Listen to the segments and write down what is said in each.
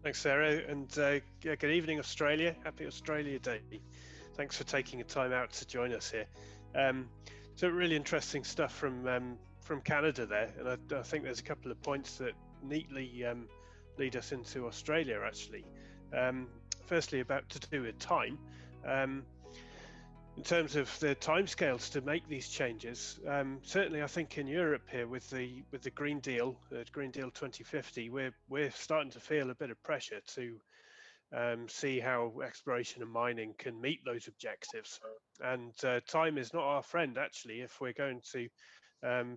Thanks, Sarah, and yeah, good evening, Australia. Happy Australia Day. Thanks for taking the time out to join us here. So really interesting stuff from Canada there, and I think there's a couple of points that neatly lead us into Australia, actually. Firstly, about to do with time. In terms of the timescales to make these changes, certainly I think in Europe here with the Green Deal, Green Deal 2050, we're starting to feel a bit of pressure to see how exploration and mining can meet those objectives. And time is not our friend, actually, if we're going to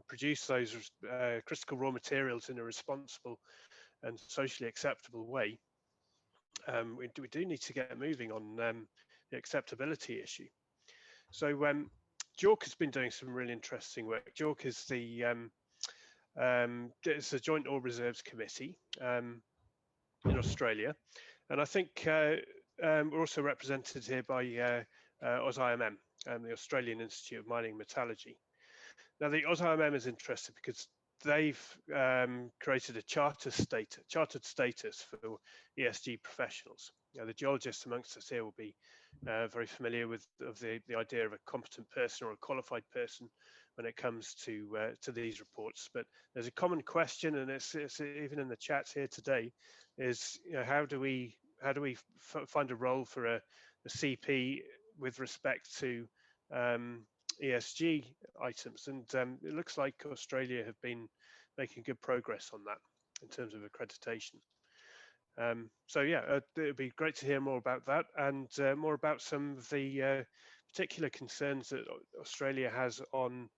produce those critical raw materials in a responsible and socially acceptable way. We do need to get moving on the acceptability issue. So JORC has been doing some really interesting work. JORC is it's the Joint Ore Reserves Committee in Australia, and I think we're also represented here by AusIMM, the Australian Institute of Mining and Metallurgy. Now, the AusIMM is interested because they've created a chartered status for ESG professionals. The geologists amongst us here will be very familiar with the idea of a competent person or a qualified person when it comes to these reports. But there's a common question, and it's even in the chat here today, is how do we find a role for a CP with respect to ESG items, and it looks like Australia have been making good progress on that in terms of accreditation. So yeah, it would be great to hear more about that and more about some of the particular concerns that Australia has on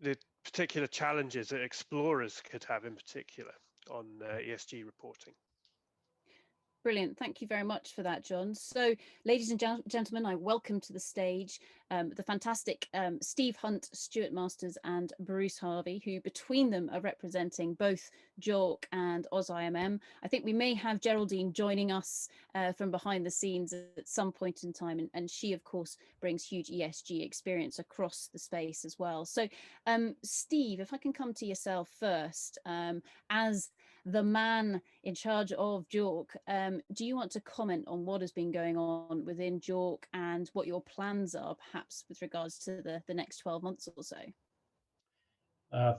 the particular challenges that explorers could have in particular on ESG reporting. Brilliant. Thank you very much for that, John. So, ladies and gentlemen, I welcome to the stage the fantastic Steve Hunt, Stuart Masters and Bruce Harvey, who between them are representing both JORC and AusIMM. I think we may have Geraldine joining us from behind the scenes at some point in time, and she, of course, brings huge ESG experience across the space as well. So, Steve, if I can come to yourself first, as the man in charge of JORC, do you want to comment on what has been going on within JORC and what your plans are, perhaps with regards to the next 12 months or so?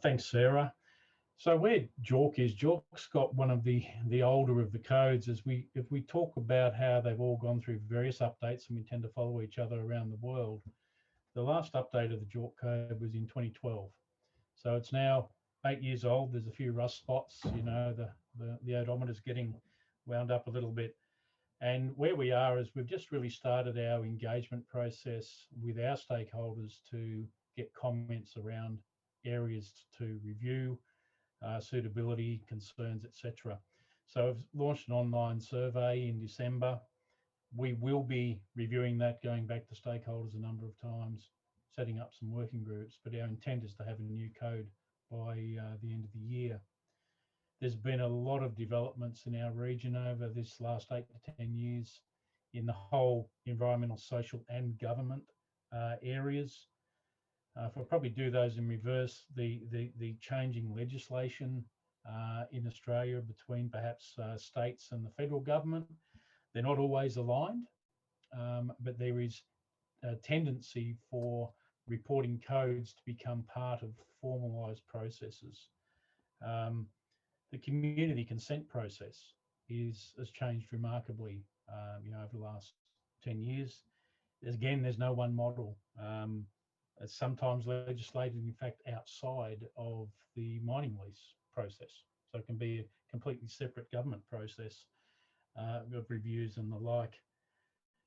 Thanks, Sarah. So where JORC is, JORC's got one of the older of the codes. If we talk about how they've all gone through various updates, and we tend to follow each other around the world, the last update of the JORC code was in 2012. So it's now 8 years old. There's a few rust spots, the odometer's getting wound up a little bit. And where we are is we've just really started our engagement process with our stakeholders to get comments around areas to review, suitability, concerns, etc. So I've launched an online survey in December. We will be reviewing that, going back to stakeholders a number of times, setting up some working groups, but our intent is to have a new code by the end of the year. There's been a lot of developments in our region over this last 8 to 10 years in the whole environmental, social and government areas. If I probably do those in reverse, the changing legislation in Australia between perhaps states and the federal government, they're not always aligned, but there is a tendency for reporting codes to become part of formalised processes. The community consent process has changed remarkably, over the last 10 years. There's no one model. It's sometimes legislated, in fact, outside of the mining lease process. So it can be a completely separate government process of reviews and the like.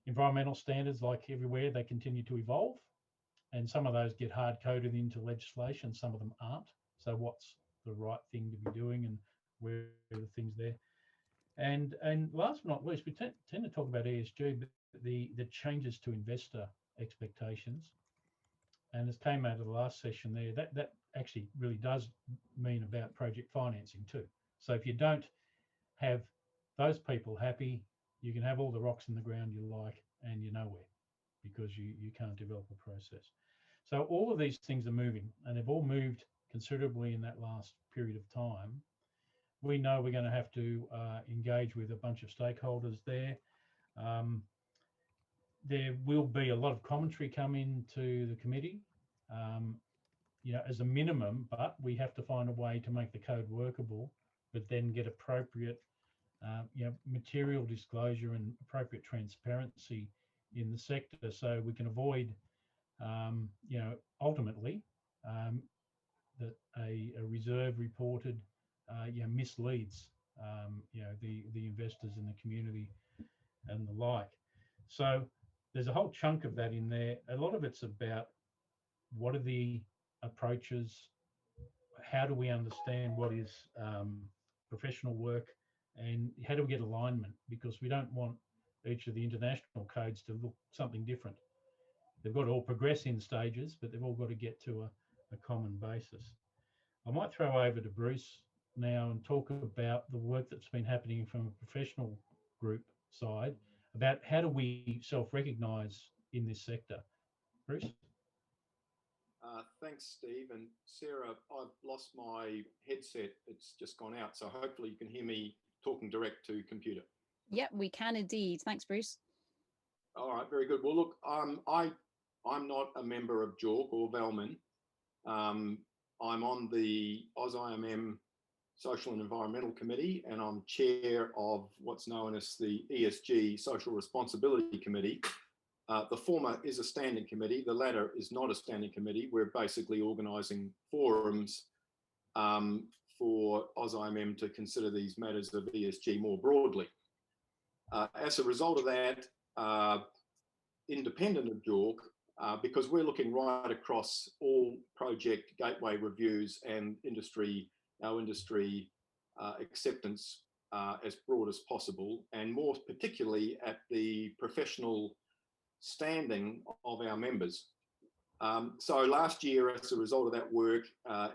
Environmental standards, like everywhere, they continue to evolve. And some of those get hard coded into legislation, some of them aren't. So what's the right thing to be doing and where are the things there? And last but not least, we tend to talk about ESG, but the changes to investor expectations. And as came out of the last session there, that actually really does mean about project financing too. So if you don't have those people happy, you can have all the rocks in the ground you like and you're nowhere, because you can't develop a process. So all of these things are moving, and they've all moved considerably in that last period of time. we know we're going to have to engage with a bunch of stakeholders there. There will be a lot of commentary come into the committee, as a minimum, but we have to find a way to make the code workable, but then get appropriate, material disclosure and appropriate transparency in the sector, so we can avoid, ultimately, that a reserve reported, misleads, the investors in the community and the like. So there's a whole chunk of that in there. A lot of it's about what are the approaches, how do we understand what is professional work, and how do we get alignment, because we don't want each of the international codes to look something different. They've got to all progress in stages, but they've all got to get to a common basis. I might throw over to Bruce now and talk about the work that's been happening from a professional group side about how do we self-recognise in this sector. Bruce? Thanks, Steve. And Sarah, I've lost my headset. It's just gone out. So hopefully you can hear me talking direct to computer. Yep, we can indeed. Thanks, Bruce. All right, very good. Well, look, I'm not a member of JORC or VELMIN. I'm on the AusIMM Social and Environmental Committee, and I'm chair of what's known as the ESG Social Responsibility Committee. The former is a standing committee, the latter is not a standing committee. We're basically organising forums for AusIMM to consider these matters of ESG more broadly. As a result of that, independent of JORC, because we're looking right across all project gateway reviews and our industry acceptance as broad as possible, and more particularly at the professional standing of our members. So last year, as a result of that work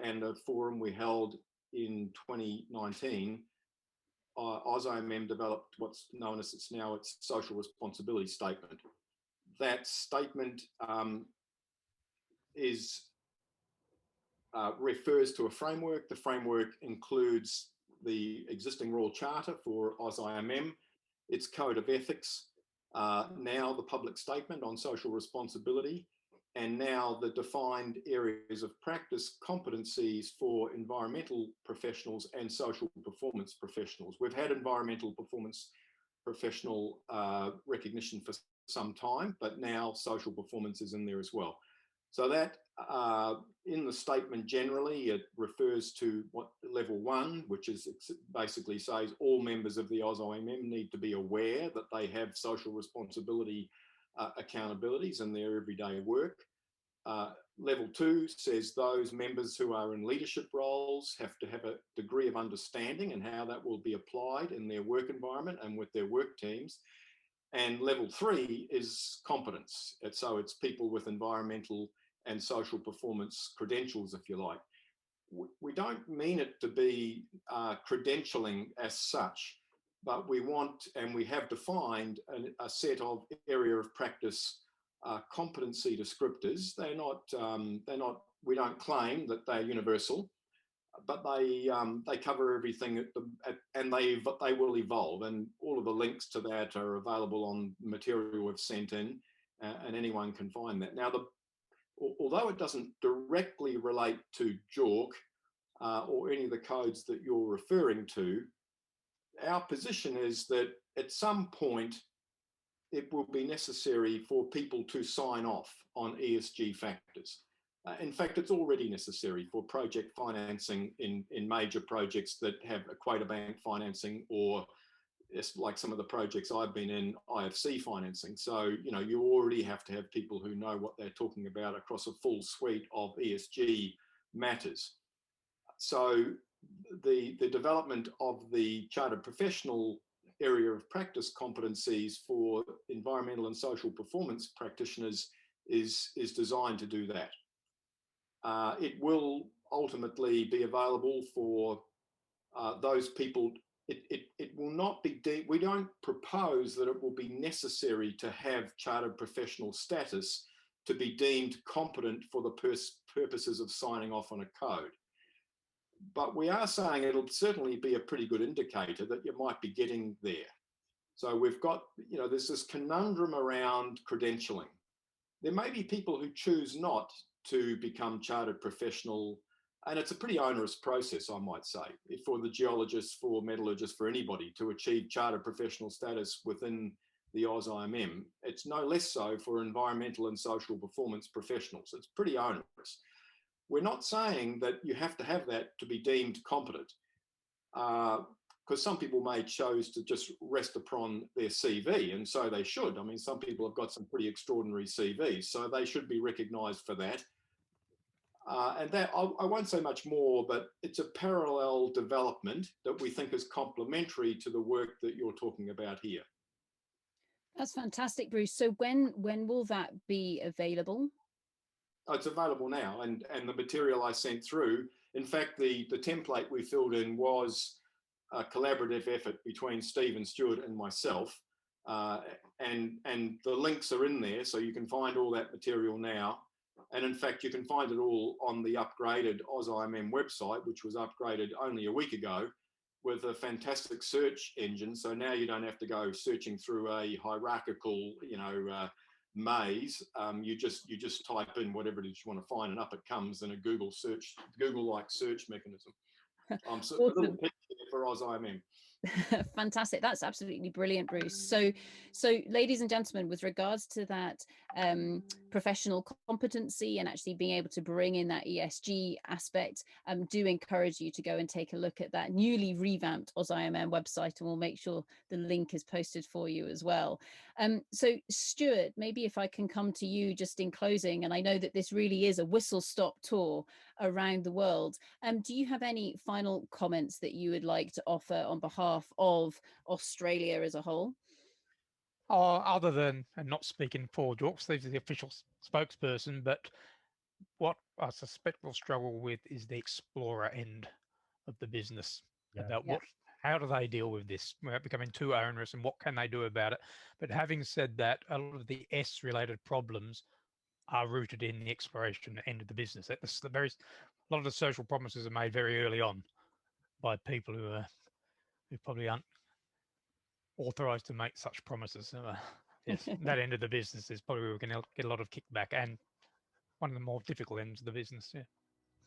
and a forum we held in 2019, AusIMM developed what's known as its social responsibility statement. That statement refers to a framework. The framework includes the existing Royal Charter for AusIMM, its Code of Ethics, now the public statement on social responsibility, and now the defined areas of practice competencies for environmental professionals and social performance professionals. We've had environmental performance professional recognition for some time, but now social performance is in there as well. So that in the statement generally, it refers to what level 1, which is basically says all members of the AusIMM need to be aware that they have social responsibility accountabilities in their everyday work. Level 2 says those members who are in leadership roles have to have a degree of understanding and how that will be applied in their work environment and with their work teams. And level 3 is competence. So it's people with environmental and social performance credentials, if you like. We don't mean it to be credentialing as such, but we want, and we have defined a set of area of practice competency descriptors. They're not, we don't claim that they're universal, but they cover everything and they will evolve, and all of the links to that are available on material we've sent in, and anyone can find that. Now, although it doesn't directly relate to JORC or any of the codes that you're referring to, our position is that at some point it will be necessary for people to sign off on ESG factors. In fact, it's already necessary for project financing in major projects that have equator bank financing, or it's like some of the projects I've been in, IFC financing. So, you already have to have people who know what they're talking about across a full suite of ESG matters. So the development of the Chartered Professional area of practice competencies for environmental and social performance practitioners is designed to do that. It will ultimately be available for those people. It will not be, we don't propose that it will be necessary to have chartered professional status to be deemed competent for the purposes of signing off on a code. but we are saying it'll certainly be a pretty good indicator that you might be getting there. So we've got, you know, there's this conundrum around credentialing. There may be people who choose not to become chartered professional, and it's a pretty onerous process, I might say, for the geologists, for metallurgists, for anybody to achieve chartered professional status within the AusIMM. It's no less so for environmental and social performance professionals. It's pretty onerous. We're not saying that you have to have that to be deemed competent, because some people may choose to just rest upon their CV, and so they should. I mean, some people have got some pretty extraordinary CVs, so they should be recognised for that. And that, I won't say much more, but it's a parallel development that we think is complementary to the work that you're talking about here. That's fantastic, Bruce. So when will that be available? Oh, it's available now, and the material I sent through, in fact, the template we filled in was a collaborative effort between Steve and Stuart and myself, and the links are in there, so you can find all that material now. And in fact, you can find it all on the upgraded AusIMM website, which was upgraded only a week ago, with a fantastic search engine. So now you don't have to go searching through a hierarchical, you know, maze. You just type in whatever it is you want to find, and up it comes in a Google-like search mechanism. So awesome. A little picture for AusIMM. Fantastic. That's absolutely brilliant, Bruce. So ladies and gentlemen, with regards to that professional competency and actually being able to bring in that ESG aspect, do encourage you to go and take a look at that newly revamped AusIMM website, and we'll make sure the link is posted for you as well. So Stuart, maybe if I can come to you just in closing, and I know that this really is a whistle-stop tour around the world. Do you have any final comments that you would like to offer on behalf of Australia as a whole? Other than, and not speaking for JORC, Steve's the official spokesperson, but what I suspect we'll struggle with is the explorer end of the business. How do they deal with this without becoming too onerous, and what can they do about it? But having said that, a lot of the S-related problems are rooted in the exploration end of the business. A lot of the social promises are made very early on by people who probably aren't authorised to make such promises. Yes, that end of the business is probably where we're going to get a lot of kickback, and one of the more difficult ends of the business.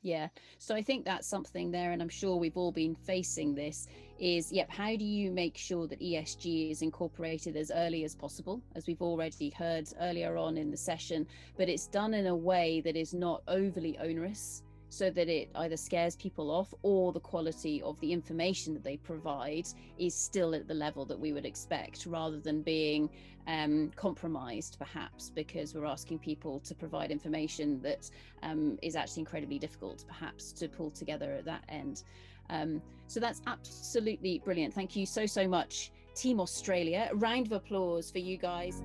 Yeah, so I think that's something there, and I'm sure we've all been facing this, is, how do you make sure that ESG is incorporated as early as possible, as we've already heard earlier on in the session, but it's done in a way that is not overly onerous, so that it either scares people off, or the quality of the information that they provide is still at the level that we would expect, rather than being compromised perhaps because we're asking people to provide information that is actually incredibly difficult perhaps to pull together at that end. So that's absolutely brilliant. Thank you so much, Team Australia. A round of applause for you guys.